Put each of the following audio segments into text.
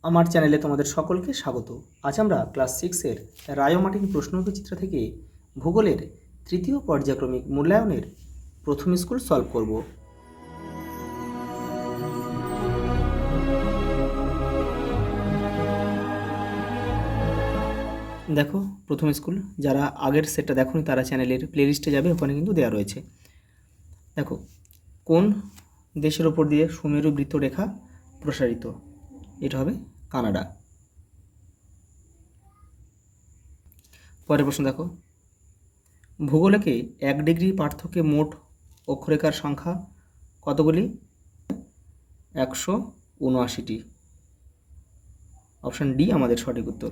আমার চ্যানেলে তোমাদের সকলকে স্বাগত। আজ আমরা ক্লাস 6-এর রায়োমার্টিন প্রশ্নবিচিত্র থেকে ভূগোলের তৃতীয় পর্যায়ক্রমিক মূল্যায়নের প্রথম স্কুল সলভ করব। দেখো প্রথম স্কুল, যারা আগের সেটটা দেখোনি তারা চ্যানেলের প্লেলিস্টে যাবে, ওখানে কিন্তু দেওয়া রয়েছে। দেখো, কোন দেশের ওপর দিয়ে সুমেরু বৃত্তরেখা প্রসারিত? এটা হবে কানাডা। পরের প্রশ্ন দেখো, ভূগোলকে 1 ডিগ্রি পার্থক্যে মোট অক্ষরেখার সংখ্যা কতগুলি? 179টি। অপশান ডি আমাদের সঠিক উত্তর।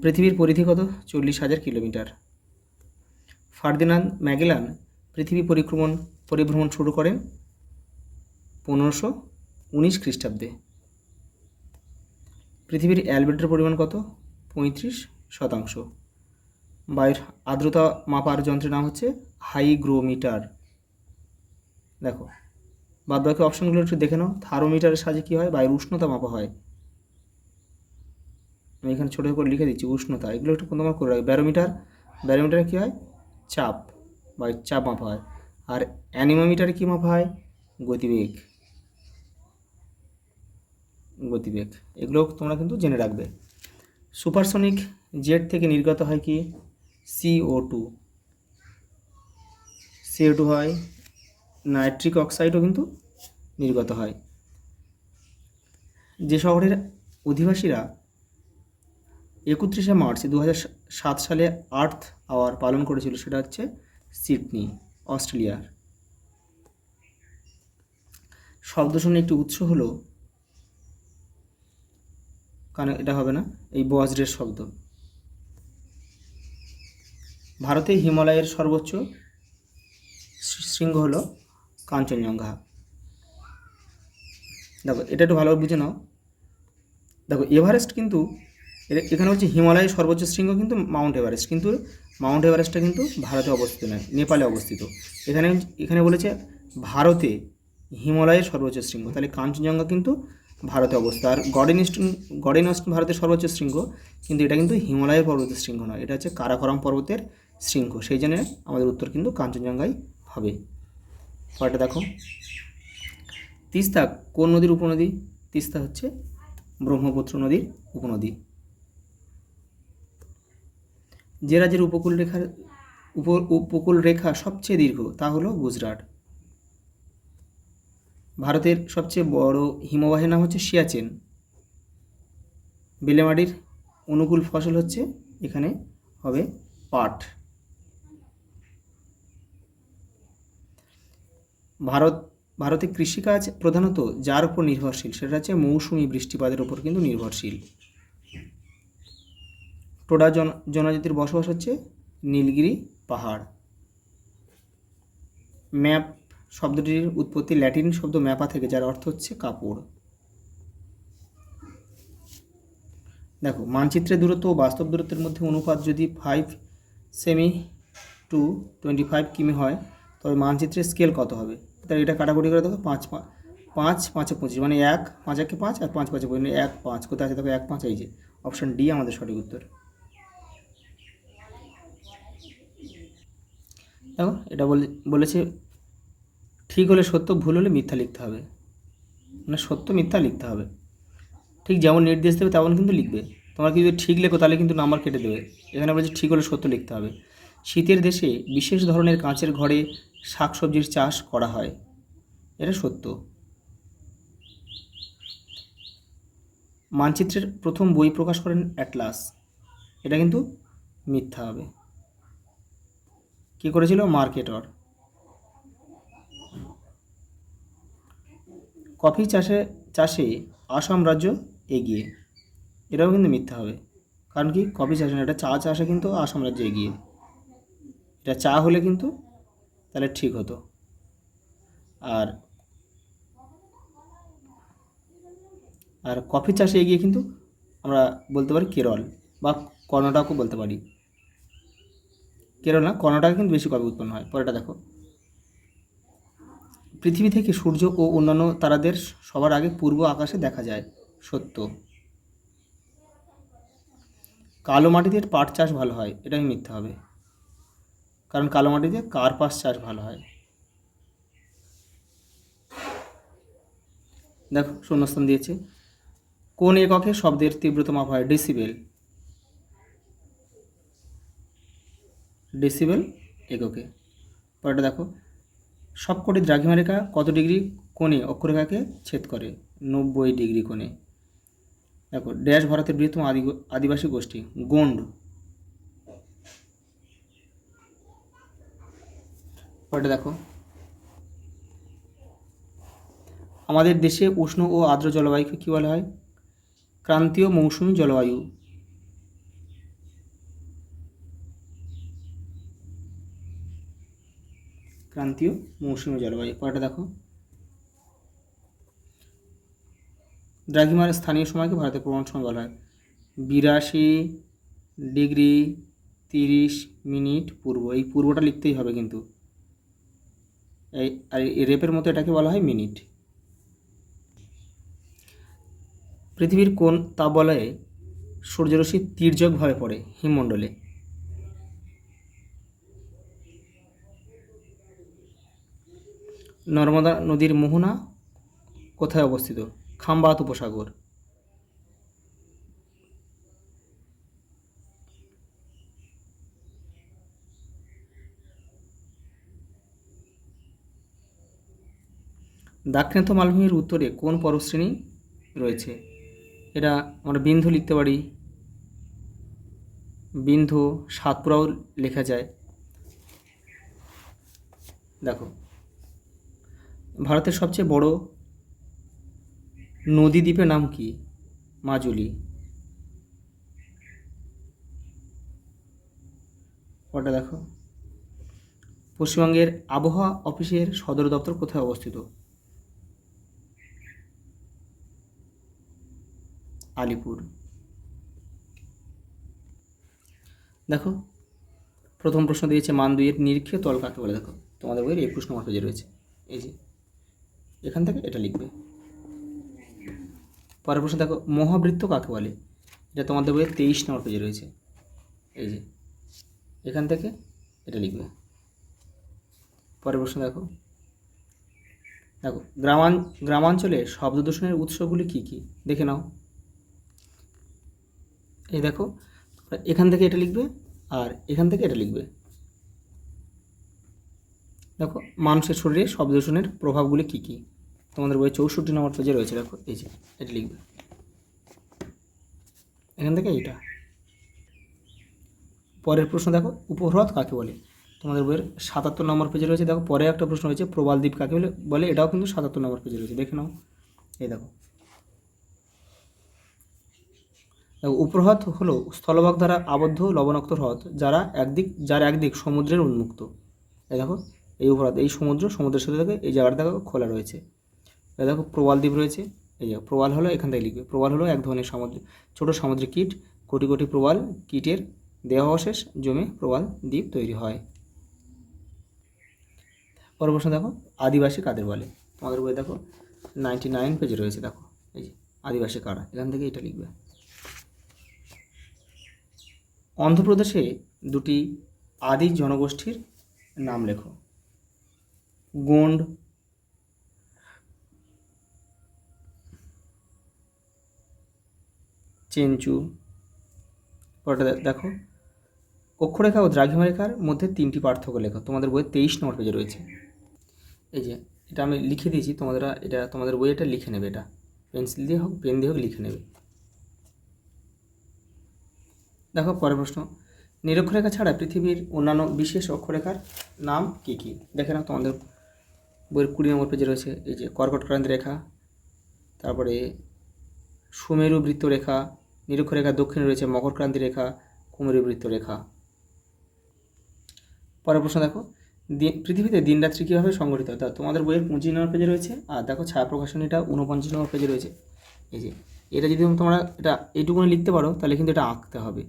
পৃথিবীর পরিধি কত? 40,000 কিলোমিটার। ফার্দিনান্দ ম্যাগেলান পৃথিবী পরিভ্রমণ শুরু করেন 1519 খ্রিস্টাব্দে। পৃথিবীর অ্যালবেডোর পরিমাণ কত? 35%। বায়ুর আর্দ্রতা মাপার যন্ত্রের নাম হচ্ছে হাইগ্রোমিটার। দেখো, বাদবাকি অপশানগুলো একটু দেখে নাও। থার্মোমিটারের সাহায্যে কী হয়? বায়ুর উষ্ণতা মাপা হয়। আমি এখানে ছোটো করে লিখে দিচ্ছি উষ্ণতা, এগুলো একটু তোমার করে রাখবে। ব্যারোমিটারে কী হয়? চাপ, বায়ুর চাপ মাপা হয়। আর অ্যানিমোমিটারে কী মাপা হয়? গতিবেগ। এগুলো তোমরা কিন্তু জেনে রাখবে। সুপারসনিক জেট থেকে নির্গত হয় কি? CO2 হয়। নাইট্রিক অক্সাইডও কিন্তু নির্গত হয়। যে শহরের অধিবাসীরা 31শে মার্চ 2007 সালে আর্থ আওয়ার পালন করেছিল সেটা হচ্ছে সিডনি, অস্ট্রেলিয়ার। শব্দ শুনে একটি উৎস হলো, কারণ এটা হবে না, এই বজ্রের শব্দ। ভারতে হিমালয়ের সর্বোচ্চ শৃঙ্গ হলো কাঞ্চনজঙ্ঘা। দেখো, এটা একটু ভালোভাবে বুঝে নাও। দেখো, এভারেস্ট কিন্তু এখানে হচ্ছে হিমালয়ের সর্বোচ্চ শৃঙ্গ কিন্তু মাউন্ট এভারেস্ট, কিন্তু মাউন্ট এভারেস্টটা কিন্তু ভারতে অবস্থিত নয়, নেপালে অবস্থিত। এখানে বলেছে ভারতে হিমালয়ের সর্বোচ্চ শৃঙ্গ, তাহলে কাঞ্চনজঙ্ঘা কিন্তু ভারতে অবস্থিত। আর গডেন ওয়েস্ট ভারতের সর্বোচ্চ শৃঙ্গ, কিন্তু এটা কিন্তু হিমালয়ের পর্বতের শৃঙ্গ নয়, এটা হচ্ছে কারাকোরাম পর্বতের শৃঙ্গ। সেই জন্য আমাদের উত্তর কিন্তু কাঞ্চনজঙ্ঘাই হবে। পরেরটা দেখো, তিস্তা কোন নদীর উপনদী? তিস্তা হচ্ছে ব্রহ্মপুত্র নদীর উপনদী। যে রাজ্যের উপকূল রেখা সবচেয়ে দীর্ঘ তা হলো গুজরাট। ভারতের সবচেয়ে বড় হিমবাহের নাম হচ্ছে সিয়াচেন। বেলেমাটির অনুকূল ফসল হচ্ছে এখানে হবে পাট। ভারতে কৃষিকাজ প্রধানত যার উপর নির্ভরশীল সেটা হচ্ছে মৌসুমি বৃষ্টিপাতের উপর কিন্তু নির্ভরশীল। টোডা জনজাতির বসবাস হচ্ছে নীলগিরি পাহাড়। ম্যাপ শব্দটির উৎপত্তি ল্যাটিন শব্দ ম্যাপা থেকে, যার অর্থ হচ্ছে কাপড়। দেখো, মানচিত্রের দূরত্ব ও বাস্তব দূরত্বের মধ্যে অনুপাত যদি 5 সেমি টু 25 কিমি হয়, তবে মানচিত্রের স্কেল কত হবে? তাহলে এটা কাটাকুটি করে দেখো, 5 5 25, মানে 1 5 1 5 আর 5 5 25, 1 5 কোথায় আছে? দেখো 1 5 এই যে। অপশান ডি আমাদের সঠিক উত্তর। দেখো, এটা বলেছে ঠিক হলে সত্য, ভুল হলে মিথ্যা লিখতে হবে, মানে সত্য মিথ্যা লিখতে হবে। ঠিক যেমন নির্দেশ দেবে তেমন কিন্তু লিখবে। তোমরা যদি ঠিক লেখো তাহলে কিন্তু নাম্বার কেটে দেবে। এখানে বলছে ঠিক হলে সত্য লিখতে হবে। শীতের দেশে বিশেষ ধরনের কাঁচের ঘরে শাকসবজির চাষ করা হয়, এটা সত্য। মানচিত্রের প্রথম বই প্রকাশ করেন অ্যাটলাস, এটা কিন্তু মিথ্যা হবে। কী করেছিল? মার্কেটর। কফি চাষে আসাম রাজ্য এগিয়ে, এটাও কিন্তু মিথ্যা হবে। কারণ কি? কফি চাষে না, এটা চা চাষে কিন্তু আসাম রাজ্য এগিয়ে। এটা চা হলে কিন্তু তাহলে ঠিক হতো। আর কফি চাষে এগিয়ে কিন্তু আমরা বলতে পারি কেরল বা কর্ণাটকও বলতে পারি। কেরল না, কর্ণাটকে কিন্তু বেশি কফি উৎপন্ন হয়। পরেটা দেখো, পৃথিবী থেকে সূর্য ও অন্যান্য তারাদের সবার আগে পূর্ব আকাশে দেখা যায়। সত্য। কালো মাটিতে পাট চাষ ভালো হয়, এটাই মিথ্যা হবে, কারণ কালো মাটিতে কার্পাস চাষ ভালো হয়। দেখো শূন্যস্থান দিয়েছে। কোন এককে শব্দের তীব্রতা মাপা হয়? ডেসিবেল। ডেসিবেল এককে। পরেরটা দেখো, সবকটি দ্রাঘিমারেখা কত ডিগ্রি কোণে অক্ষরেখাকে ছেদ করে? 90 ডিগ্রি কোণে। দেখো, ড্যাশ ভারতের বৃহত্তম আদিবাসী গোষ্ঠী? গোন্ড। পরেরটা দেখো, আমাদের দেশে উষ্ণ ও আর্দ্র জলবায়ুকে কী বলা হয়? ক্রান্তীয় মৌসুমী জলবায়ু। ক্রান্তীয় মৌসুমী জলবায়ু। পরেরটা দেখো, দ্রাঘিমার স্থানীয় সময়কে ভারতের প্রমাণ সময় বলা হয়? 82 ডিগ্রি 30 মিনিট পূর্ব। এই পূর্বটা লিখতেই হবে কিন্তু, এই রেপের মতো এটাকে বলা হয় মিনিট। পৃথিবীর কোন তাপবলয়ে সূর্যরশ্মি তির্যকভাবে পড়ে? হিমমণ্ডলে। নর্মদা নদীর মোহনা কোথায় অবস্থিত? খাম্বাত উপসাগর। দাক্ষিণাত্য মালভূমির উত্তরে কোন পর্বতশ্রেণী রয়েছে? এটা আমরা বিন্ধু লিখতে পারি, বিন্ধু, সাতপুরাও লেখা যায়। দেখো, ভারতের সবচেয়ে বড় নদী দ্বীপের নাম কি? মাজুলি। ওটা দেখো, পশ্চিমবঙ্গের আবহাওয়া অফিসের সদর দপ্তর কোথায় অবস্থিত? আলিপুর। দেখো, প্রথম প্রশ্ন দিয়েছে মান 2 এর নিরীক্ষীয় তল কাকে বলে? দেখো তোমাদের বইয়ের 21 নম্বর পেজে রয়েছে, এই যে এখান থেকে এটা লিখবে। পরের প্রশ্ন দেখো, মহাবৃত্ত কাকে বলে? এটা তোমাদের বইয়ের 23 নম্বর পেজে রয়েছে, এই যে এখান থেকে এটা লিখবে। পরের প্রশ্ন দেখো, দেখো গ্রামাঞ্চলে শব্দ দূষণের উৎসগুলি কী কী? দেখে নাও। এই দেখো, এখান থেকে এটা লিখবে আর এখান থেকে এটা লিখবে। দেখো, মানুষের শরীরে শব্দ দূষণের প্রভাবগুলি কী কী? তোমাদের বই 64 নম্বর পেজে রয়েছে, দেখো এই যে এটা লিখবে এখান থেকে এইটা। পরের প্রশ্ন দেখো, উপহ্রদ কাকে বলে? তোমাদের বইয়ের 77 নম্বর পেজে রয়েছে। দেখো, পরে একটা প্রশ্ন রয়েছে, প্রবাল দ্বীপ কাকে বলে? এটাও কিন্তু 77 নম্বর পেজে রয়েছে, দেখে নাও। এই দেখো, উপহ্রদ হলো স্থলভাগ দ্বারা আবদ্ধ লবণাক্ত হ্রদ যার একদিক সমুদ্রের উন্মুক্ত। এই দেখো, এই উপহ্রদ, এই সমুদ্রের সাথে থেকে এই জায়গাটা দেখো খোলা রয়েছে। এই দেখো, প্রবাল দ্বীপ রয়েছে, এই যে প্রবাল হলো, এখান থেকে লিখবে। প্রবাল হলো এক ধরনের ছোট সামুদ্রিক কীট। কোটি কোটি প্রবাল কীটের দেহাবশেষ জমে প্রবাল দ্বীপ তৈরি হয়। পরের প্রশ্ন দেখো, আদিবাসী কাদের বলে? তোমাদের বই দেখো 99 পেজে রয়েছে, দেখো এই যে আদিবাসী কারা, এখান থেকে এটা লিখবে। অন্ধ্রপ্রদেশে দুটি আদি জনগোষ্ঠীর নাম লেখো। গোন্ড, চেঞ্চু। পরেরটা দেখো, অক্ষরেখা ও দ্রাঘিমারেখার মধ্যে 3টি পার্থক্য লেখো। তোমাদের বইয়ে 23 নম্বর পেজে রয়েছে, এই যে এটা আমি লিখে দিয়েছি, এটা তোমাদের বইয়ে এটা লিখে নেবে, এটা পেন্সিল দিয়ে হোক পেন দিয়ে হোক লিখে নেবে। দেখো, পরের প্রশ্ন, নিরক্ষরেখা ছাড়া পৃথিবীর অন্যান্য বিশেষ অক্ষরেখার নাম কী কী? দেখে নাও, তোমাদের বইয়ের 20 নম্বর পেজে রয়েছে, এই যে কর্কটক্রান্তি রেখা, তারপরে সুমেরু বৃত্ত রেখা, নিরক্ষরেখার দক্ষিণে রয়েছে মকরক্রান্তি রেখা, কুমেরু বৃত্ত রেখা। পরের প্রশ্ন দেখো, পৃথিবীতে দিনরাত্রি কীভাবে সংগঠিত হয়? তোমাদের বইয়ের 25 নম্বর পেজে রয়েছে। আর দেখো, ছায়া প্রকাশনীটা 49 নম্বর পেজে রয়েছে, এই যে এটা যদি তোমরা এটা এইটুকুনি লিখতে পারো তাহলে কিন্তু এটা আঁকতে হবে,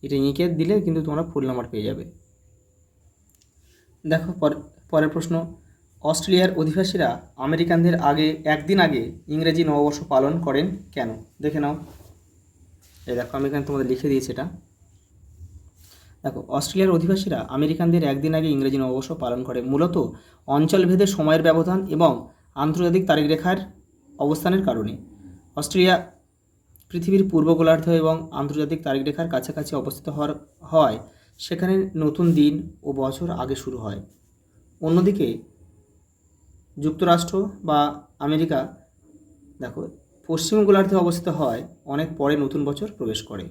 এটা এঁকে দিলে কিন্তু তোমরা ফুল নাম্বার পেয়ে যাবে। দেখো, পরের প্রশ্ন, অস্ট্রেলিয়ার অধিবাসীরা আমেরিকানদের একদিন আগে ইংরেজি নববর্ষ পালন করেন কেন? দেখে নাও। এই দেখো, আমি এখানে তোমাদের লিখে দিয়েছি এটা। দেখো, অস্ট্রেলিয়ার অধিবাসীরা আমেরিকানদের একদিন আগে ইংরেজি নববর্ষ পালন করে মূলত অঞ্চলভেদে সময়ের ব্যবধান এবং আন্তর্জাতিক তারিখরেখার অবস্থানের কারণে। অস্ট্রেলিয়া পৃথিবীর পূর্ব গোলার্ধ এবং আন্তর্জাতিক তারিখরেখার কাছাকাছি অবস্থিত হওয়ায় সেখানে নতুন দিন ও বছর আগে শুরু হয়। অন্যদিকে যুক্তরাষ্ট্র বা আমেরিকা দেখো পশ্চিম গোলার্ধে অবস্থিত হওয়ায় অনেক পরে নতুন বছর প্রবেশ করে।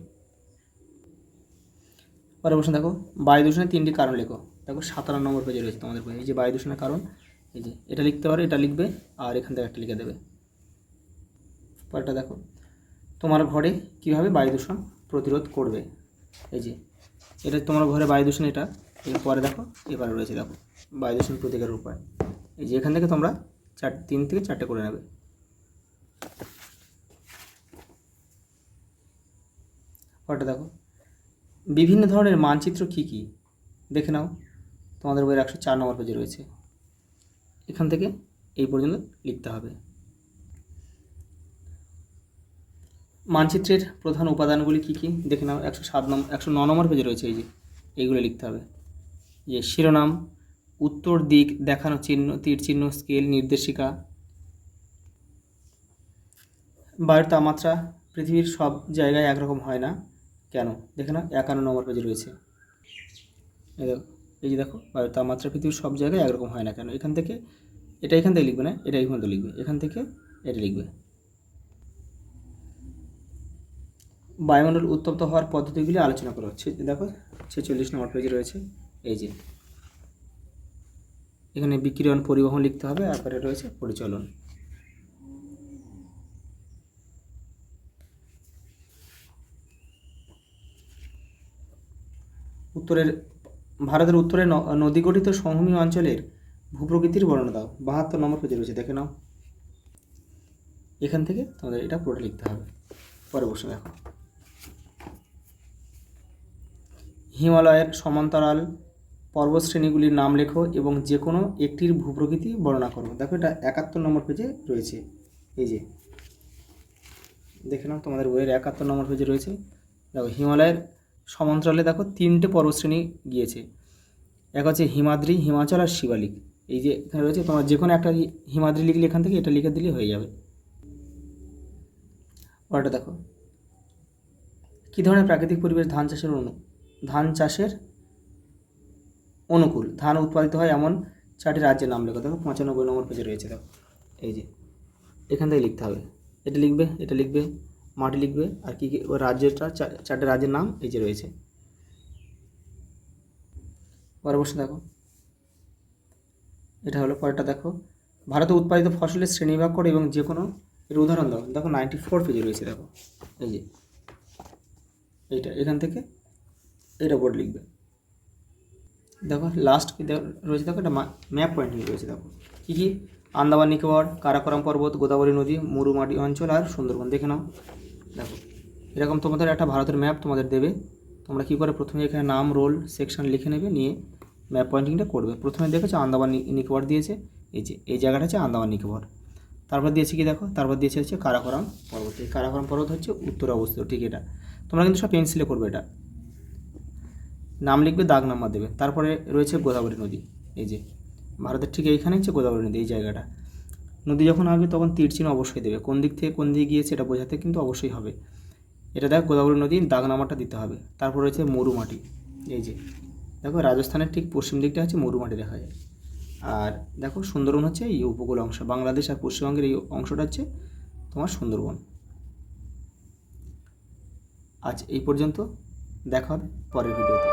পরে প্রশ্ন দেখো, বায়ু দূষণের 3টি কারণ লেখো। দেখো 57 নম্বর পেজে রয়েছে তোমাদের বই। এই যে বায়ু দূষণের কারণ, এই যে এটা লিখতে পারো, এটা লিখবে, আর এখান থেকে একটা লিখে দেবে। পরেরটা দেখো, তোমার ঘরে কীভাবে বায়ু দূষণ প্রতিরোধ করবে। এই যে এটা তোমার ঘরে বায়ু দূষণ, এটা এরপরে দেখো এবারে রয়েছে দেখো বায়ু দূষণ প্রতিকারের উপায়। এই যে এখান থেকে তোমরা 3 থেকে 4টে করে নেবে। পরেরটা দেখো, বিভিন্ন ধরনের মানচিত্র কী কী দেখে নাও। তোমাদের বইয়ের 104 নম্বর পেজে রয়েছে। এখান থেকে এই পর্যন্ত লিখতে হবে। মানচিত্রের প্রধান উপাদানগুলি কী কী দেখে নাও। 109 নম্বর পেজে রয়েছে। এই যে এইগুলো লিখতে হবে। যে শিরোনাম, উত্তর দিক দেখানো চিহ্ন, তীর চিহ্ন, স্কেল, নির্দেশিকা। বায়ুর তাপমাত্রা পৃথিবীর সব জায়গায় একরকম হয় না কেন? দেখে নাও 51 নম্বর পেজে রয়েছে। এই যে দেখো, বায়ুর তাপমাত্রা পৃথিবীর সব জায়গায় একরকম হয় না কেন? এখান থেকে লিখবে না, এটা এখান থেকে লিখবে, এখান থেকে এটা লিখবে। বায়ুমণ্ডল উত্তপ্ত হওয়ার পদ্ধতিগুলি আলোচনা করা হচ্ছে। দেখো 46 নম্বর পেজে রয়েছে। এই যে এখানে বিকিরণ, পরিবহন লিখতে হবে, তারপরে রয়েছে পরিচলন। ভারতের উত্তরে নদী গঠিত সমভূমি অঞ্চলের ভূপ্রকৃতির বর্ণনা দাও। 72 নম্বর পেজে রয়েছে, দেখে নাও। এখান থেকে তোমাদের এটা পুরোটা লিখতে হবে। পরে প্রশ্ন দেখো, হিমালয়ের সমান্তরাল পর্বতশ্রেণীগুলির নাম লেখো এবং যে কোনো একটির ভূপ্রকৃতি বর্ণনা করো। দেখো এটা 71 নম্বর পেজে রয়েছে। এই যে দেখে নাও, তোমাদের বইয়ের 71 নম্বর পেজে রয়েছে। দেখো হিমালয়ের সমান্তরালে দেখো 3টে পর্বতশ্রেণী গিয়েছে। এক হচ্ছে হিমাদ্রি, হিমাচল আর শিবালিক। এই যে এখানে রয়েছে, তোমার যে কোনো একটা হিমাদ্রি লিখলে এখান থেকে এটা লিখে দিলে হয়ে যাবে। পরেরটা দেখো, কী ধরনের প্রাকৃতিক পরিবেশ ধান চাষের অনুকূল? ধান উৎপাদিত হয় এমন 4টি রাজ্যের নাম লেখো। দেখো 95 নম্বর পেজে রয়েছে। দেখো এই যে এখান থেকে লিখতে হবে, এটা লিখবে, এটা লিখবে, মাটি লিখবে, আর কী কী ওই রাজ্যটা 4টে রাজ্যের নাম এই যে রয়েছে। পরের প্রশ্ন দেখো, এটা হলো পরেরটা দেখো, ভারতে উৎপাদিত ফসলের শ্রেণীবিভাগ করো এবং যে কোনো এর উদাহরণ দাও। দেখো 94 পেজে রয়েছে। দেখো এই যে এইটা, এখান থেকে এটা বোর্ড লিখবে। দেখো লাস্ট কী রয়েছে, দেখো এটা ম্যাপ পয়েন্টিং রয়েছে। দেখো কী কী, আন্দামান নিকোবর, কারাকোরাম পর্বত, গোদাবরী নদী, মরুমাটি অঞ্চল আর সুন্দরবন। দেখে নাও। দেখো এরকম তোমাদের একটা ভারতের ম্যাপ তোমাদের দেবে। তোমরা কী করে প্রথমে এখানে নাম, রোল, সেকশন লিখে নেবে, নিয়ে ম্যাপ পয়েন্টিংটা করবে। প্রথমে দেখেছো আন্দামান নিকোবর দিয়েছে, এই যে এই জায়গাটা হচ্ছে আন্দামান নিকোবর। তারপর দিয়েছে কি দেখো, তারপর দিয়েছে হচ্ছে কারাকোরাম পর্বত। এই কারাকোরাম পর্বত হচ্ছে উত্তরে অবস্থিত, ঠিক এটা। তোমরা কিন্তু সব পেন্সিলে করবে, এটা নাম লিখবে, দাগ নাম্বার দেবে। তারপরে রয়েছে গোদাবরী নদী। এই যে ভারতের ঠিক এইখানে হচ্ছে গোদাবরী নদী, এই জায়গাটা। নদী যখন আসবে তখন তীর চিহ্ন অবশ্যই দেবে, কোন দিক থেকে কোন দিকে গিয়েছে এটা বোঝাতে কিন্তু অবশ্যই হবে। এটা দেখো গোদাবরী নদীর দাগ নাম্বারটা দিতে হবে। তারপর রয়েছে মরুমাটি। এই যে দেখো রাজস্থানের ঠিক পশ্চিম দিকটা হচ্ছে মরুমাটি দেখা যায়। আর দেখো সুন্দরবন হচ্ছে এই উপকূল অংশ, বাংলাদেশ আর পশ্চিমবঙ্গের এই অংশটা হচ্ছে তোমার সুন্দরবন। আজ এই পর্যন্ত, দেখা হবে পরের ভিডিওতে।